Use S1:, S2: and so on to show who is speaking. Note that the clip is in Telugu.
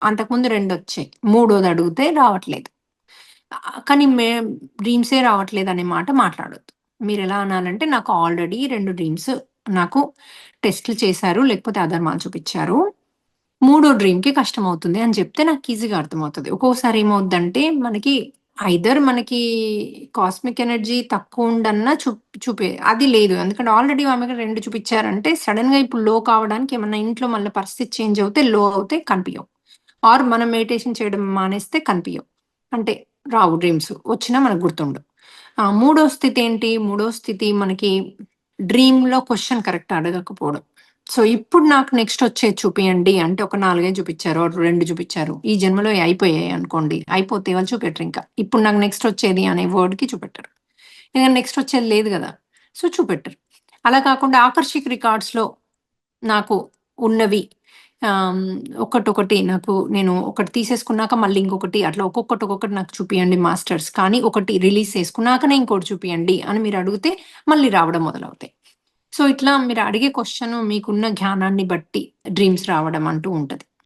S1: అంతకుముందు 2 వచ్చాయి. మూడోది అడిగితే రావట్లేదు. కానీ డ్రీమ్సే రావట్లేదనే మాట మాట్లాడొద్దు. మీరెలా అనాలంటే నాకు ఆల్రెడీ 2 డ్రీమ్స్ నాకు టెస్ట్‌లు చేశారు. లేకపోతే అధర్మాలు చూపిచ్చారు. మూడో డ్రీమ్‌కి కష్టమవుతుంది అని చెప్తే నాకు ఈజీగా అర్థమవుతది. ఒక్కోసారి ఏమవుద్దంటే మనకి కాస్మిక్ ఎనర్జీ తక్కువుండన్నా చూపే అది లేదు. ఎందుకంటే ఆల్రెడీ ఆమెకి 2 చూపిచ్చారంటే సడెన్‌గా ఇప్పుడు లో కావడానికి ఏమన్నా ఇంట్లో మళ్ళా పరిస్థితి చేంజ్ అవుతే లో అవుతాయి కనిపియవు. ఆర్ మనం మెడిటేషన్ చేయడం మానేస్తే కనిపియవు. అంటే రావు డ్రీమ్స్. వచ్చినా మనకు గుర్తుండవు. మూడో స్థితి ఏంటి? మూడో స్థితి మనకి డ్రీమ్‌లో క్వెషన్ కరెక్ట్ అడగకపోవడం. సో, ఇప్పుడు నాకు నెక్స్ట్ వచ్చేది చూపియండి అంటే ఒక 4, 5 చూపిచ్చారు. 2 చూపిచ్చారు. ఈ జన్మలో అయిపోయాయి అనుకోండి. అయిపోతే వాళ్ళు చూపెట్టరింక. ఇప్పుడు నాకు నెక్స్ట్ వచ్చేది అనే వర్డ్‌కి చూపెట్టరు. ఇక నెక్స్ట్ వచ్చేది లేదు గదా! సో, చూపెట్టరు. అలా కాకుండా ఆకర్షిక్ రికార్డ్స్‌లో నాకు ఉన్నవి ఆహ్, ఒకటొకటి నేను ఒకటి తీసేసుకున్నాక మళ్ళీ ఇంకొకటి అట్లా ఒక్కొక్కటి నాకు చూపియండి మాస్టర్స్. కానీ ఒకటి రిలీజ్ చేసుకున్నాకనే ఇంకోటి చూపియండి అని మీరు అడిగితే మళ్ళీ రావడం మొదలవుతాయి. సో, ఇట్లా మీరు అడిగే క్వెషన్ మీకున్న జ్ఞానాన్ని బట్టి డ్రీమ్స్ రావడం అంటూ ఉంటది.